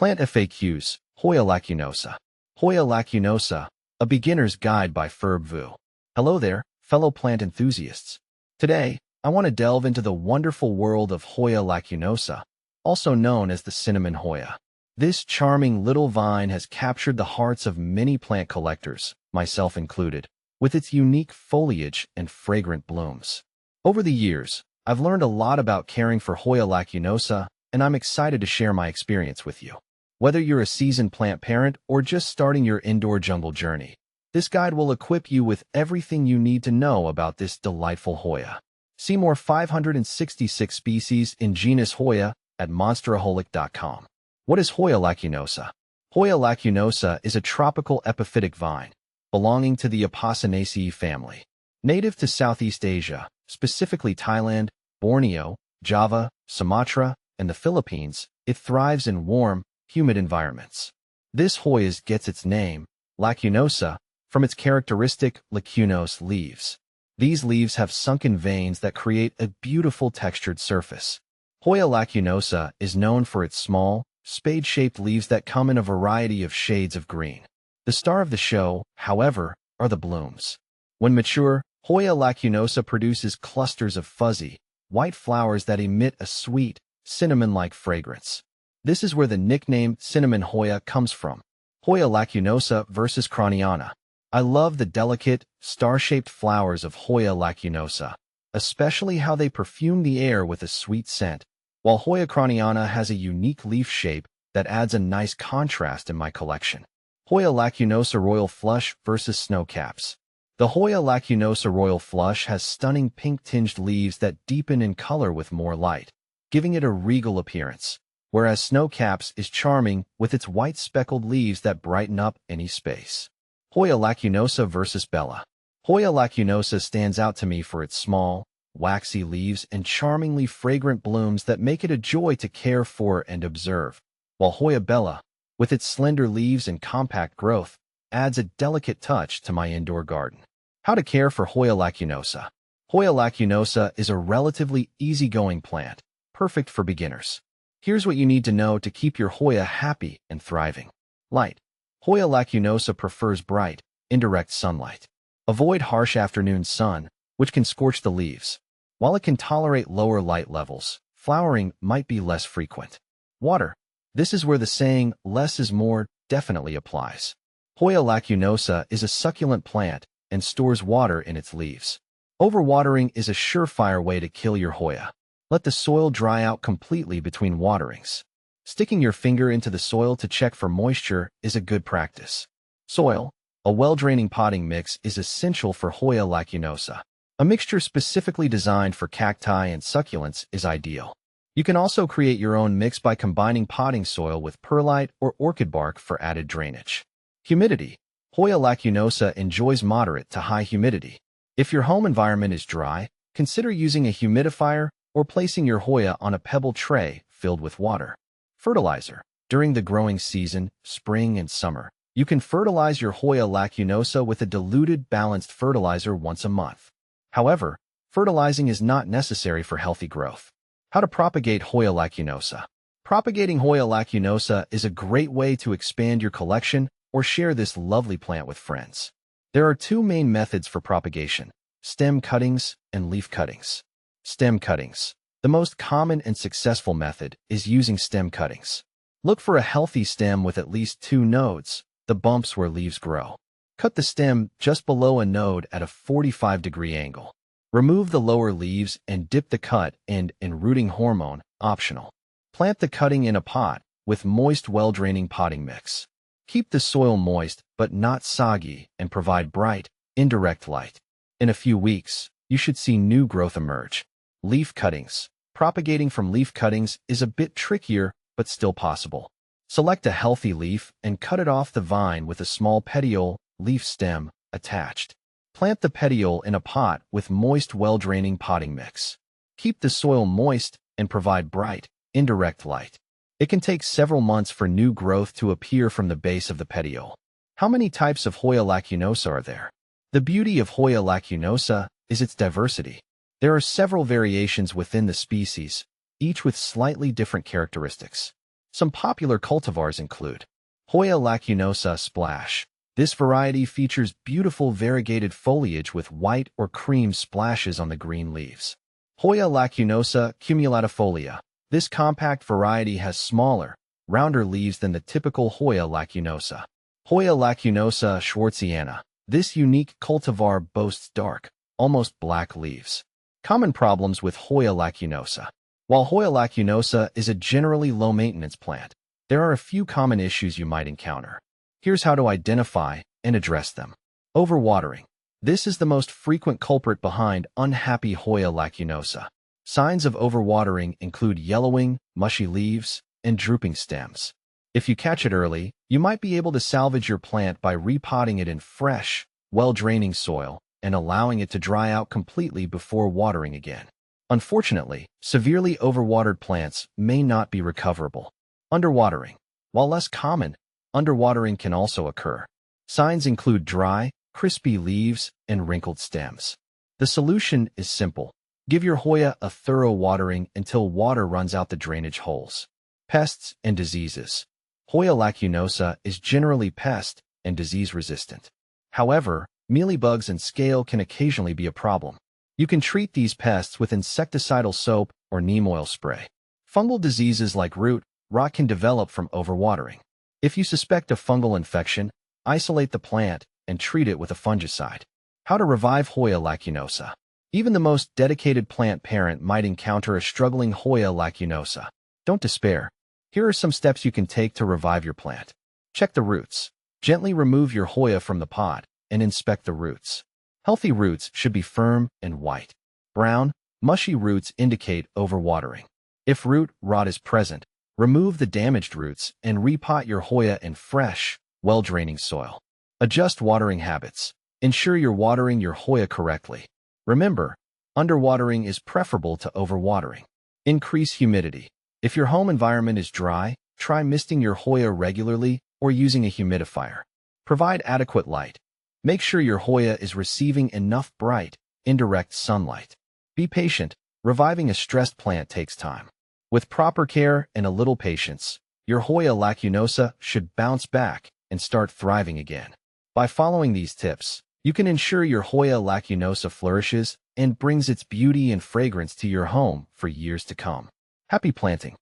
Plant FAQs, Hoya lacunosa. Hoya lacunosa, a beginner's guide by Vu. Hello there, fellow plant enthusiasts. Today, I want to delve into the wonderful world of Hoya lacunosa, also known as the cinnamon Hoya. This charming little vine has captured the hearts of many plant collectors, myself included, with its unique foliage and fragrant blooms. Over the years, I've learned a lot about caring for Hoya lacunosa, and I'm excited to share my experience with you. Whether you're a seasoned plant parent or just starting your indoor jungle journey, this guide will equip you with everything you need to know about this delightful Hoya. See more 566 species in genus Hoya at monsteraholic.com. What is Hoya lacunosa? Hoya lacunosa is a tropical epiphytic vine belonging to the Apocynaceae family. Native to Southeast Asia, specifically Thailand, Borneo, Java, Sumatra, and the Philippines, it thrives in warm, humid environments. This Hoya gets its name, lacunosa, from its characteristic lacunose leaves. These leaves have sunken veins that create a beautiful textured surface. Hoya lacunosa is known for its small, spade-shaped leaves that come in a variety of shades of green. The star of the show, however, are the blooms. When mature, Hoya lacunosa produces clusters of fuzzy, white flowers that emit a sweet, cinnamon-like fragrance. This is where the nickname cinnamon Hoya comes from. Hoya lacunosa versus Craniana. I love the delicate, star-shaped flowers of Hoya lacunosa, especially how they perfume the air with a sweet scent, while Hoya craniana has a unique leaf shape that adds a nice contrast in my collection. Hoya lacunosa royal flush versus snowcaps. The Hoya lacunosa royal flush has stunning pink-tinged leaves that deepen in color with more light, giving it a regal appearance, whereas snowcaps is charming with its white speckled leaves that brighten up any space. Hoya lacunosa versus Bella. Hoya lacunosa stands out to me for its small, waxy leaves and charmingly fragrant blooms that make it a joy to care for and observe, while Hoya Bella, with its slender leaves and compact growth, adds a delicate touch to my indoor garden. How to care for Hoya lacunosa. Hoya lacunosa is a relatively easygoing plant, perfect for beginners. Here's what you need to know to keep your Hoya happy and thriving. Light. Hoya lacunosa prefers bright, indirect sunlight. Avoid harsh afternoon sun, which can scorch the leaves. While it can tolerate lower light levels, flowering might be less frequent. Water. This is where the saying, less is more, definitely applies. Hoya lacunosa is a succulent plant and stores water in its leaves. Overwatering is a surefire way to kill your Hoya. Let the soil dry out completely between waterings. Sticking your finger into the soil to check for moisture is a good practice. Soil. A well-draining potting mix is essential for Hoya lacunosa. A mixture specifically designed for cacti and succulents is ideal. You can also create your own mix by combining potting soil with perlite or orchid bark for added drainage. Humidity. Hoya lacunosa enjoys moderate to high humidity. If your home environment is dry, consider using a humidifier or placing your Hoya on a pebble tray filled with water. Fertilizer. During the growing season, spring and summer, you can fertilize your Hoya lacunosa with a diluted, balanced fertilizer once a month. However, fertilizing is not necessary for healthy growth. How to propagate Hoya lacunosa. Propagating Hoya lacunosa is a great way to expand your collection or share this lovely plant with friends. There are two main methods for propagation: stem cuttings and leaf cuttings. Stem cuttings. The most common and successful method is using stem cuttings. Look for a healthy stem with at least 2 nodes, the bumps where leaves grow. Cut the stem just below a node at a 45-degree angle. Remove the lower leaves and dip the cut end in rooting hormone, optional. Plant the cutting in a pot with moist, well-draining potting mix. Keep the soil moist but not soggy and provide bright, indirect light. In a few weeks, you should see new growth emerge. Leaf cuttings. Propagating from leaf cuttings is a bit trickier but still possible. Select a healthy leaf and cut it off the vine with a small petiole, leaf stem, attached. Plant the petiole in a pot with moist, well-draining potting mix. Keep the soil moist and provide bright, indirect light. It can take several months for new growth to appear from the base of the petiole. How many types of Hoya lacunosa are there? The beauty of Hoya lacunosa is its diversity. There are several variations within the species, each with slightly different characteristics. Some popular cultivars include Hoya lacunosa Splash. This variety features beautiful variegated foliage with white or cream splashes on the green leaves. Hoya lacunosa Cumulatifolia. This compact variety has smaller, rounder leaves than the typical Hoya lacunosa. Hoya lacunosa Schwartziana. This unique cultivar boasts dark, almost black leaves. Common problems with Hoya lacunosa. While Hoya lacunosa is a generally low-maintenance plant, there are a few common issues you might encounter. Here's how to identify and address them. Overwatering. This is the most frequent culprit behind unhappy Hoya lacunosa. Signs of overwatering include yellowing, mushy leaves, and drooping stems. If you catch it early, you might be able to salvage your plant by repotting it in fresh, well-draining soil and allowing it to dry out completely before watering again. Unfortunately, severely overwatered plants may not be recoverable. Underwatering. While less common, underwatering can also occur. Signs include dry, crispy leaves and wrinkled stems. The solution is simple. Give your Hoya a thorough watering until water runs out the drainage holes. Pests and diseases. Hoya lacunosa is generally pest and disease resistant. However, mealybugs and scale can occasionally be a problem. You can treat these pests with insecticidal soap or neem oil spray. Fungal diseases like root rot can develop from overwatering. If you suspect a fungal infection, isolate the plant and treat it with a fungicide. How to revive Hoya lacunosa. Even the most dedicated plant parent might encounter a struggling Hoya lacunosa. Don't despair. Here are some steps you can take to revive your plant. Check the roots. Gently remove your Hoya from the pot and inspect the roots. Healthy roots should be firm and white. Brown, mushy roots indicate overwatering. If root rot is present, remove the damaged roots and repot your Hoya in fresh, well-draining soil. Adjust watering habits. Ensure you're watering your Hoya correctly. Remember, underwatering is preferable to overwatering. Increase humidity. If your home environment is dry, try misting your Hoya regularly or using a humidifier. Provide adequate light. Make sure your Hoya is receiving enough bright, indirect sunlight. Be patient. Reviving a stressed plant takes time. With proper care and a little patience, your Hoya lacunosa should bounce back and start thriving again. By following these tips, you can ensure your Hoya lacunosa flourishes and brings its beauty and fragrance to your home for years to come. Happy planting!